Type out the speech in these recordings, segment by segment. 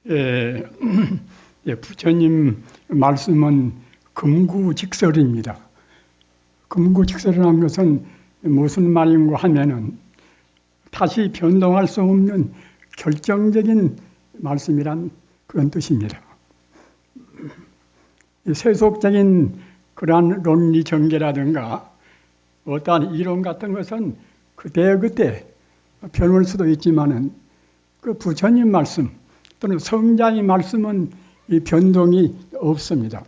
예, 부처님 말씀은 금구직설입니다. 금구직설이라는 것은 무슨 말인가 하면은 다시 변동할 수 없는 결정적인 말씀이란 그런 뜻입니다. 세속적인 그러한 논리 전개라든가 어떠한 이론 같은 것은 그때그때 변할 수도 있지만은 그 부처님 말씀 또는 성자의 말씀은 이 변동이 없습니다.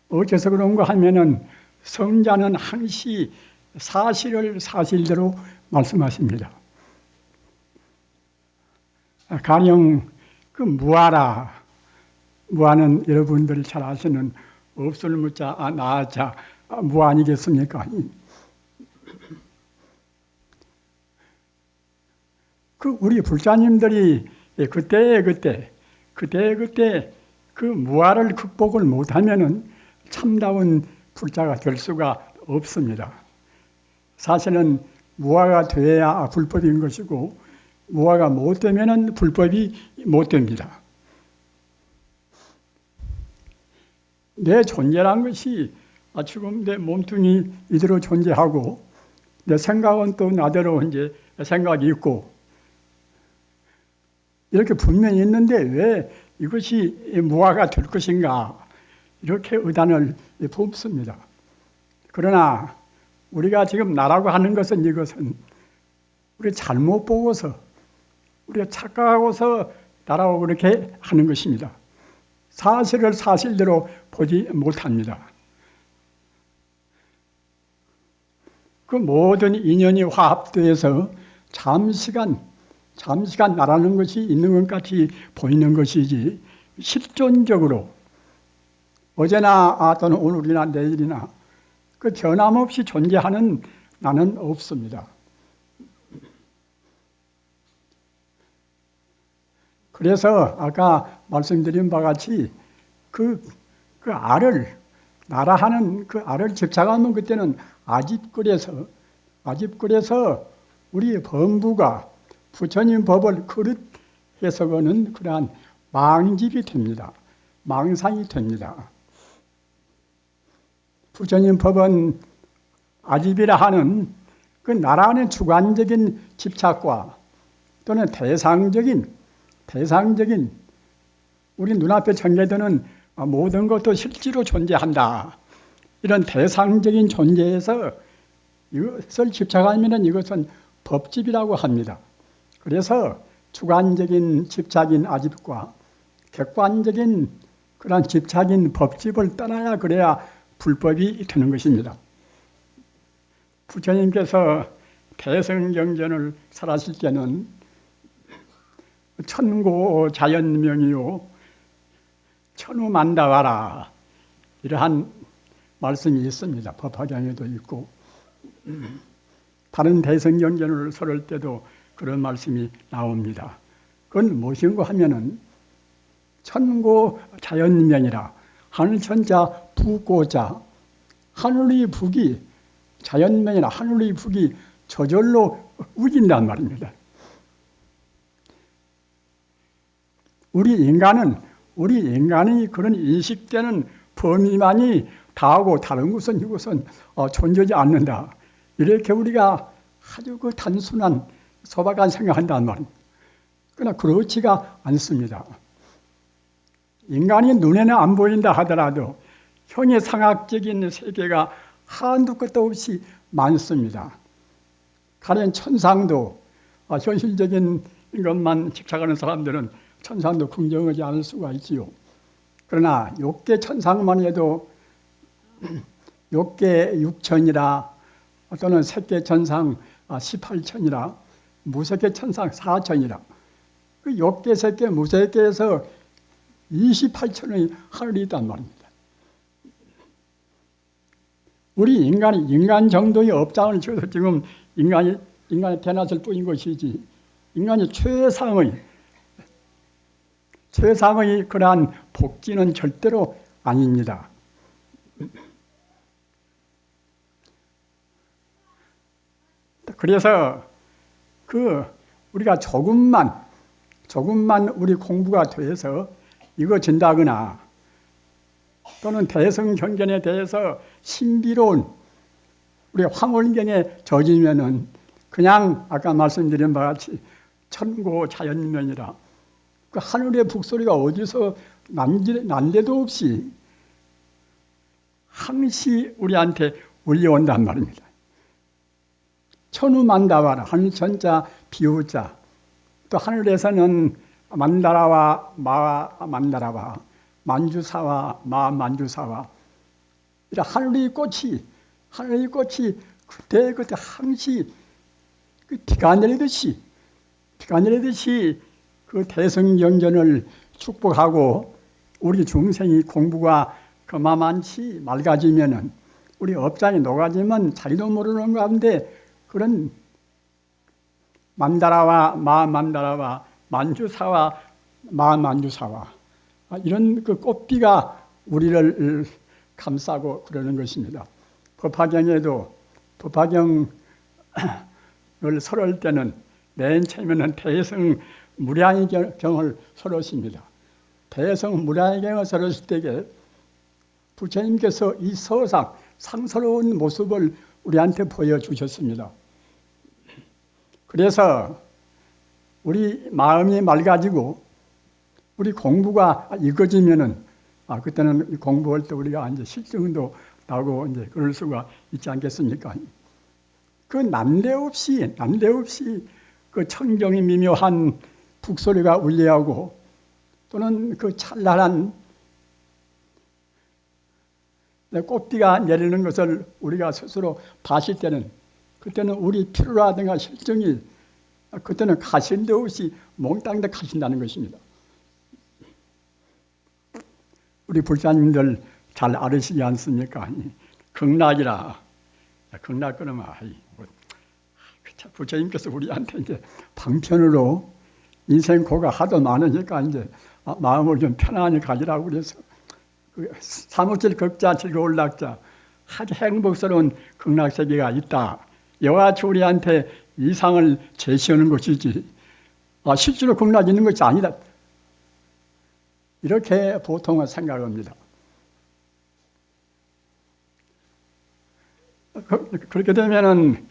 어째서 그런가 하면은 성자는 항시 사실을 사실대로 말씀하십니다. 가령 그 무아라, 무아는 여러분들이 잘 아시는 없을 무자 나자 무아 아니겠습니까? 그 우리 불자님들이 그때 그 무아를 극복을 못하면은 참다운 불자가 될 수가 없습니다. 사실은 무아가 돼야 불법인 것이고 무아가 못 되면은 불법이 못 됩니다. 내 존재란 것이 지금 내 몸뚱이 이대로 존재하고 내 생각은 또 나대로 이제 생각이 있고 이렇게 분명히 있는데 왜 이것이 무아가 될 것인가 이렇게 의단을 품습니다. 그러나 우리가 지금 나라고 하는 것은 이것은 우리 잘못 보고서 우리가 착각하고서 나라고 그렇게 하는 것입니다. 사실을 사실대로 보지 못합니다. 그 모든 인연이 화합돼서 잠시간 나라는 것이 있는 것 같이 보이는 것이지 실존적으로 어제나 또는 오늘이나 내일이나 그 변함없이 존재하는 나는 없습니다. 그래서 아까 말씀드린 바와 같이 그 알을 나라하는 그 알을 집착하면 그때는 아집거려서 우리 범부가 부처님 법을 그릇 해석하는 그러한 망집이 됩니다. 망상이 됩니다. 부처님 법은 아집이라 하는 그 나라 안의 주관적인 집착과 또는 대상적인 우리 눈앞에 전개되는 모든 것도 실제로 존재한다. 이런 대상적인 존재에서 이것을 집착하면 이것은 법집이라고 합니다. 그래서 주관적인 집착인 아집과 객관적인 그런 집착인 법집을 떠나야 그래야 불법이 되는 것입니다. 부처님께서 대성경전을 설하실 때는 천고 자연명이요 천우만다와라 이러한 말씀이 있습니다. 법화경에도 있고 다른 대성경전을 설할 때도 그런 말씀이 나옵니다. 그건 무엇인가 하면은 천고 자연명이라 하늘천자 부고자 하늘의 북이 자연명이라 하늘의 북이 저절로 우긴단 말입니다. 우리 인간이 그런 인식되는 범위만이 다하고 다른 것은 이것은 존재하지 않는다. 이렇게 우리가 아주 그 단순한 소박한 생각한단 말입니다. 그러나 그렇지가 않습니다. 인간이 눈에는 안 보인다 하더라도 형이상학적인 세계가 한두 끝도 없이 많습니다. 가령 천상도 현실적인 것만 집착하는 사람들은 천상도 긍정하지 않을 수가 있지요. 그러나 욕계 천상만 해도 욕계 6천이라 또는 색계 천상 18천이라 무색계 천상 4천이라 그 욕계, 색계, 무색계에서 28천의 하늘이 있단 말입니다. 우리 인간 정도의 업장을 지어서 지금 인간이 태어났을 뿐인 것이지 인간이 최상의 그러한 복지는 절대로 아닙니다. 그래서 우리가 조금만 조금만 우리 공부가 돼서 익어진다거나 또는 대성경전에 대해서 신비로운 우리 황홀경에 젖으면은 그냥 아까 말씀드린 바와 같이 천고 자연면이라 그 하늘의 북소리가 어디서 난데도 없이 항시 우리한테 울려온단 말입니다. 천우만다와라 하늘 천자 비우자 또 하늘에서는 만다라와 마 만다라와 만주사와 마 만주사와 이런 하늘의 꽃이 그때 항시 그 비가 내리듯이 그 대성경전을 축복하고 우리 중생이 공부가 그만치 맑아지면은 우리 업장이 녹아지면 자기도 모르는 가운데 그런 만다라와 마 만다라와 만주사와 마 만주사와 이런 그 꽃비가 우리를 감싸고 그러는 것입니다. 법화경에도 법화경을 설할 때는 맨 처음에는 대성 무량의경을 설하십니다. 대성 무량의경을 설하실 때에 부처님께서 이 서상 상스러운 모습을 우리한테 보여주셨습니다. 그래서 우리 마음이 맑아지고 우리 공부가 익어지면은 그때는 공부할 때 우리가 이제 실증도 나고 이제 그럴 수가 있지 않겠습니까? 그 난데없이 그 청정이 미묘한 북소리가 울려오고 또는 그 찬란한 꽃비가 내리는 것을 우리가 스스로 봤을 때는 그때는 우리 피로라든가 실증이 그때는 가실 데 없이 몽땅 다 가신다는 것입니다. 우리 불자님들 잘 알으시지 않습니까? 극락이라. 극락 그러면 부처님께서 우리한테 이제 방편으로 인생 고가 하도 많으니까 이제 마음을 좀 편안히 가지라고 그래서 사무칠 극자 즐거울 낙자 아주 행복스러운 극락세계가 있다. 이와 같이 우리한테 이상을 제시하는 것이지 실제로 극락이 있는 것이 아니다. 이렇게 보통은 생각합니다. 그렇게 되면은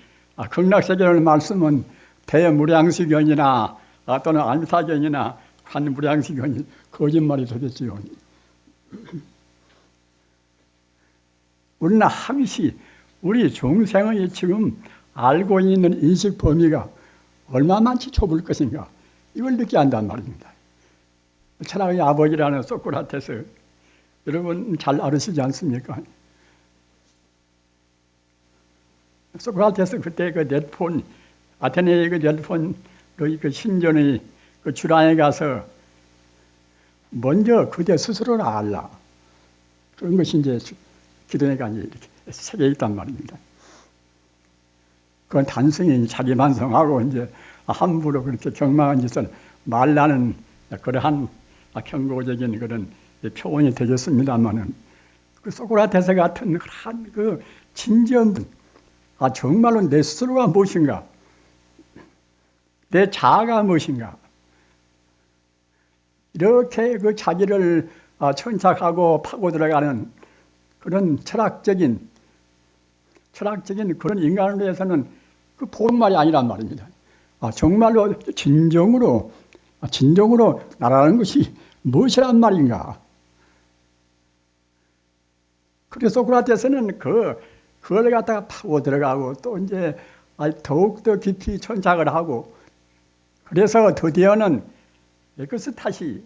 극락세계라는 말씀은 대무량시견이나 또는 안사견이나 관무량시견이 거짓말이 되겠지요. 우리는 항시 우리 중생의 지금 알고 있는 인식 범위가 얼마만치 좁을 것인가 이걸 느껴야 한단 말입니다. 철학의 아버지라는 소크라테스 여러분 잘 알으시지 않습니까? 소크라테스 그때 그 넷폰 아테네의 그 넷폰 그 신전의 그 주랑에 가서 먼저 그대 스스로를 알라 그런 것이 이제 기도회가 이렇게 새겨 있단 말입니다. 그건 단순히 자기 반성하고 이제 함부로 그렇게 경망한 짓을 말라는 그러한 경고적인 그런 표현이 되겠습니다만은 그 소크라테스 같은 그러한 그 진지한 분, 정말로 내 스스로가 무엇인가, 내 자아가 무엇인가, 이렇게 그 자기를 천착하고 파고 들어가는 그런 철학적인 그런 인간을 위해서는 그 보통말이 아니란 말입니다. 정말로 진정으로 나라는 것이 무엇이란 말인가. 그래서 소크라테스는 그걸 갖다가 파고 들어가고 또 이제 더욱더 깊이 천착을 하고 그래서 드디어는 에크스타시라는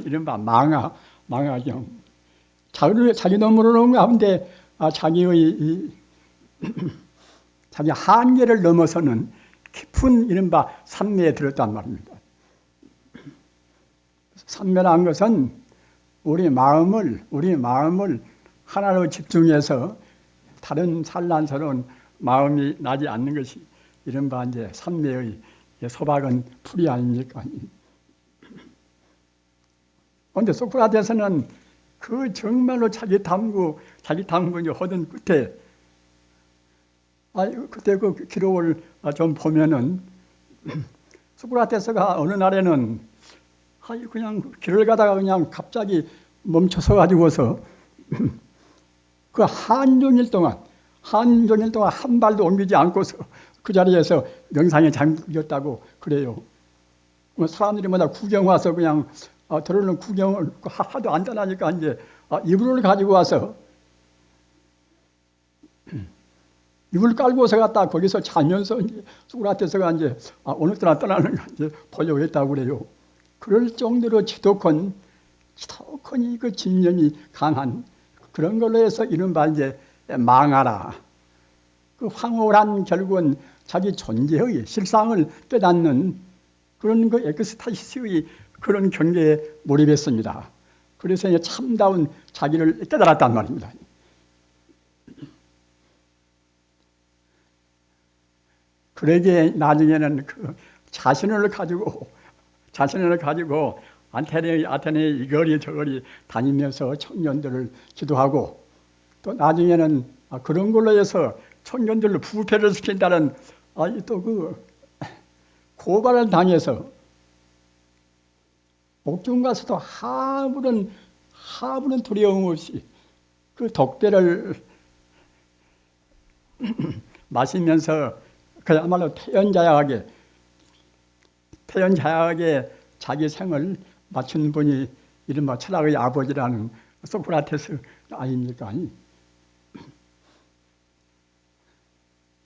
이른바 망하경. 자기도 모르는 가운데 자기 한계를 넘어서는 깊은 이른바 삼매에 들었단 말입니다. 삼매란 것은 우리 마음을 하나로 집중해서 다른 산란스러운 마음이 나지 않는 것이 이른바 이제 삼매의 소박한 풀이 아닙니까? 그런데 소크라테스는 그 정말로 자기 탐구 하던 끝에 그때 그 기록을 좀 보면은 소크라테스가 어느 날에는 그냥 길을 가다가 그냥 갑자기 멈춰서 가지고서 그 한종일 동안 한 발도 옮기지 않고서 그 자리에서 명상에 잠겼다고 그래요. 사람들이 뭐다 구경 와서 그냥 들어오는 구경을 하도 안전하니까 이제 이불을 가지고 와서 이불 깔고서 갔다 거기서 자면서 이제 소크라테스가 이제 오늘따라 떠나는 거 이제 보려고 했다고 그래요. 그럴 정도로 지독한 그 집념이 강한 그런 걸로 해서 이른바 이제 망하라. 그 황홀한 결국은 자기 존재의 실상을 깨닫는 그런 그 엑스타시스의 그런 경계에 몰입했습니다. 그래서 이제 참다운 자기를 깨달았단 말입니다. 그러기에 나중에는 그 자신을 가지고 아테네 이 거리 저 거리 다니면서 청년들을 기도하고 또 나중에는 그런 걸로 해서 청년들을 부패를 시킨다는 또 그 고발을 당해서 옥중 가서도 아무런 두려움 없이 그 독배를 마시면서 그야말로 태연자약하게 자기 생을 맞춘 분이 이른바 철학의 아버지라는 소크라테스 아닙니까?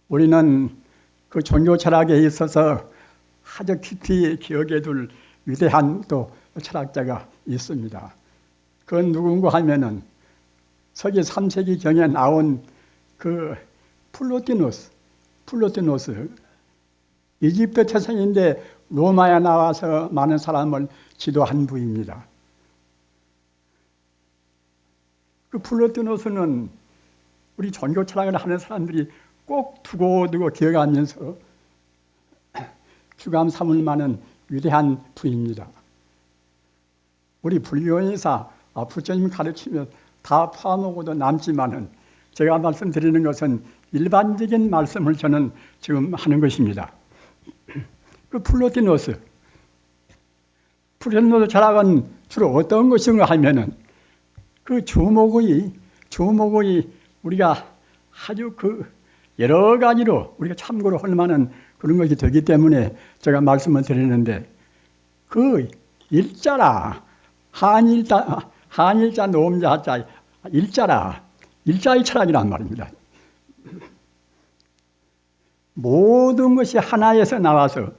우리는 그 종교 철학에 있어서 아주 깊이 기억해 둘 위대한 또 철학자가 있습니다. 그건 누군가 하면은 서기 3세기 경에 나온 그 플로티노스 이집트 태생인데 로마에 나와서 많은 사람을 지도한 분입니다. 그 플로티노스는 우리 종교 철학을 하는 사람들이 꼭 두고 기억하면서 주감 삼을 만한 위대한 분입니다. 우리 불교인사 부처님 가르치면 다 포함하고도 남지만은 제가 말씀드리는 것은 일반적인 말씀을 저는 지금 하는 것입니다. 그 플로티노스 철학은 주로 어떤 것인가 하면은 그 주목의 우리가 아주 그 여러 가지로 우리가 참고로 할 만한 그런 것이 되기 때문에 제가 말씀을 드리는데 그 일자라 한일자 노음자 하자 일자의 철학이란 말입니다. 모든 것이 하나에서 나와서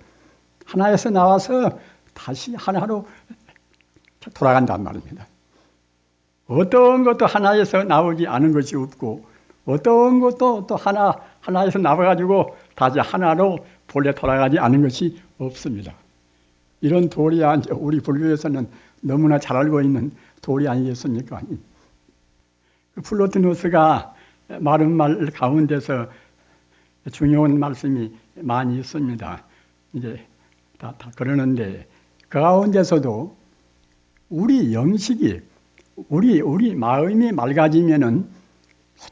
다시 하나로 돌아간단 말입니다. 어떤 것도 하나에서 나오지 않은 것이 없고 어떤 것도 또 하나에서 나와가지고 다시 하나로 본래 돌아가지 않은 것이 없습니다. 이런 도리야 우리 불교에서는 너무나 잘 알고 있는 도리 아니겠습니까? 그 플로티노스가 말한 말 가운데서 중요한 말씀이 많이 있습니다. 이제 다 그러는데 그 가운데서도 우리 영식이 우리 마음이 맑아지면은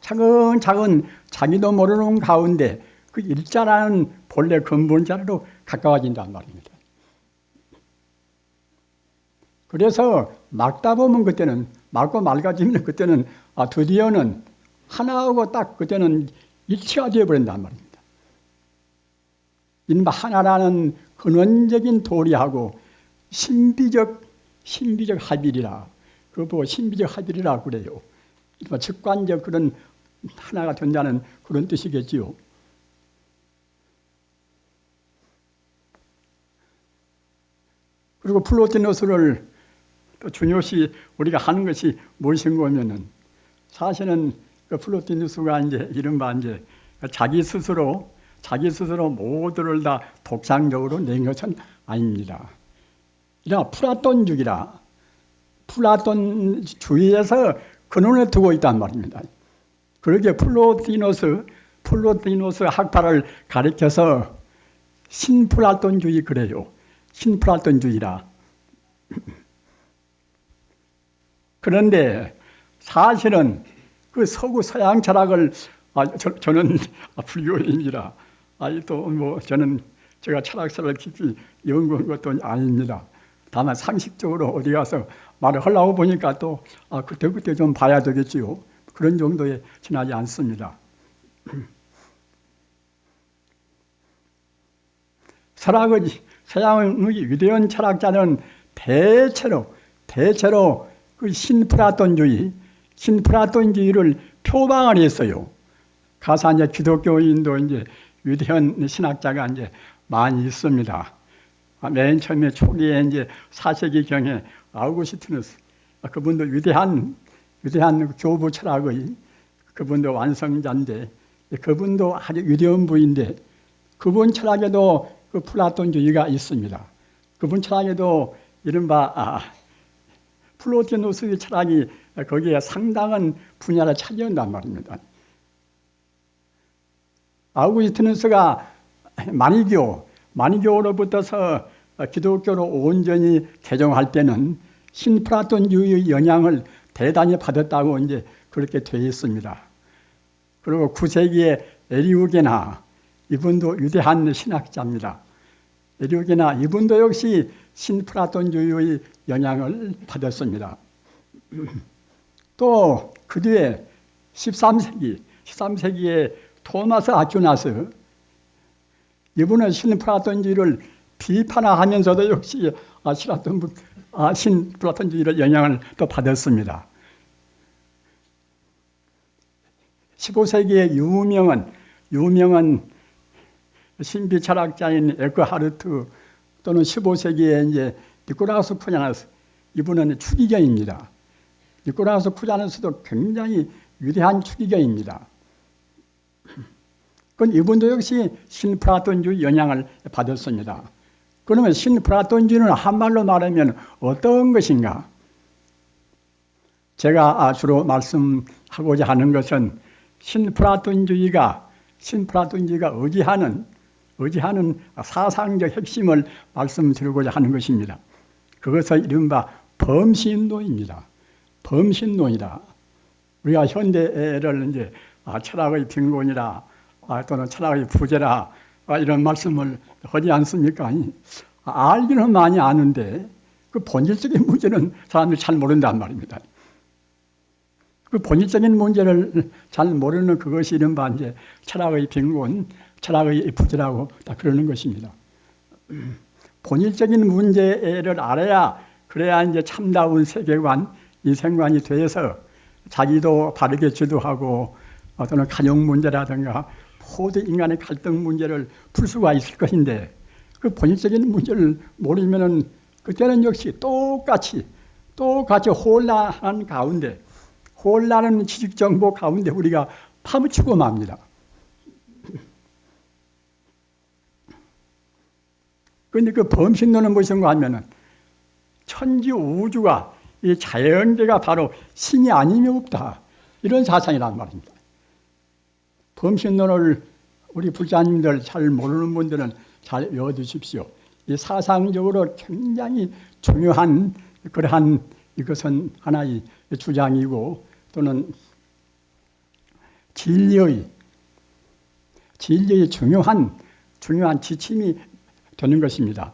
차근차근 자기도 모르는 가운데 그 일자라는 본래 근본자로 가까워진단 말입니다. 그래서 막다 보면 그때는 막고 맑아지면 그때는 드디어는 하나하고 딱 그때는 일치가 되어버린단 말입니다. 이른바 하나라는 근원적인 도리하고 신비적 합일이라 그거 보고 신비적 합일이라 그래요. 직관적 그런 하나가 된다는 그런 뜻이겠지요. 그리고 플로티노스를 또 중요시 우리가 하는 것이 무엇인가 하면은 사실은 그 플로티노스가 이제 이른바 이제 자기 스스로 모두를 다 독창적으로 낸 것은 아닙니다. 이런 플라톤주의에서 근원을 두고 있단 말입니다. 그러게 플로티노스 학파를 가리켜서 신플라톤주의 그래요. 신플라톤주의라. 그런데 사실은 그 서구 서양 철학을 저는 불교인이라 또 뭐 저는 제가 철학서를 깊이 연구한 것도 아닙니다. 다만 상식적으로 어디 가서 말을 하려고 보니까 또 그때 좀 봐야 되겠지요. 그런 정도에 지나지 않습니다. 서양의 위대한 철학자는 대체로 그 신플라톤주의를 표방을 했어요. 가서 이제 기독교인도 이제 위대한 신학자가 이제 많이 있습니다. 맨 처음에 초기에 이제 4세기경에 아우구스티누스, 그분도 위대한 교부 철학의 그분도 완성자인데, 그분도 아주 위대한 분인데, 그분 철학에도 그 플라톤주의가 있습니다. 그분 철학에도 이른바 플로티누스의 철학이 거기에 상당한 분야를 차지한단 말입니다. 아우구스티누스가 마니교로부터서 기독교로 온전히 개종할 때는 신플라톤주의의 영향을 대단히 받았다고 이제 그렇게 되어 있습니다. 그리고 9세기에 에리우게나, 이분도 위대한 신학자입니다. 에리우게나 이분도 역시 신플라톤주의의 영향을 받았습니다. 또 그 뒤에 13세기에 토마스 아퀴나스, 이분은 신플라톤주의를 비판하면서도 역시 신플라톤주의를 영향을 또 받았습니다. 15세기에 유명한 신비 철학자인 에크하르트, 또는 15세기에 이제 니콜라우스 쿠자너스, 이분은 추기경입니다. 니콜라우스 쿠자너스도 굉장히 위대한 추기경입니다. 그건 이분도 역시 신플라톤주의 영향을 받았습니다. 그러면 신플라톤주의는 한말로 말하면 어떤 것인가? 제가 주로 말씀하고자 하는 것은 신플라톤주의가 의지하는 사상적 핵심을 말씀드리고자 하는 것입니다. 그것은 이른바 범신론입니다. 범신론이다. 우리가 현대를 이제 철학의 빈곤이라, 또는 철학의 부재라, 이런 말씀을 하지 않습니까? 알기는 많이 아는데 그 본질적인 문제는 사람들이 잘 모른단 말입니다. 그 본질적인 문제를 잘 모르는 그것이 이른바 이제 철학의 빈곤, 철학의 부재라고 다 그러는 것입니다. 본질적인 문제를 알아야, 그래야 이제 참다운 세계관, 인생관이 되어서 자기도 바르게 지도하고, 또는 가정 문제라든가 모든 인간의 갈등 문제를 풀 수가 있을 것인데, 그 본질적인 문제를 모르면은 그때는 역시 똑같이 혼란한 가운데, 혼란한 지식 정보 가운데 우리가 파묻히고 맙니다. 그런데 그 범신론은 무엇인가 하면은 천지 우주가, 이 자연계가 바로 신이 아니면 없다, 이런 사상이란 말입니다. 범신론을 우리 불자님들 잘 모르는 분들은 잘 외워두십시오. 이 사상적으로 굉장히 중요한 그러한, 이것은 하나의 주장이고, 또는 진리의 중요한 지침이 되는 것입니다.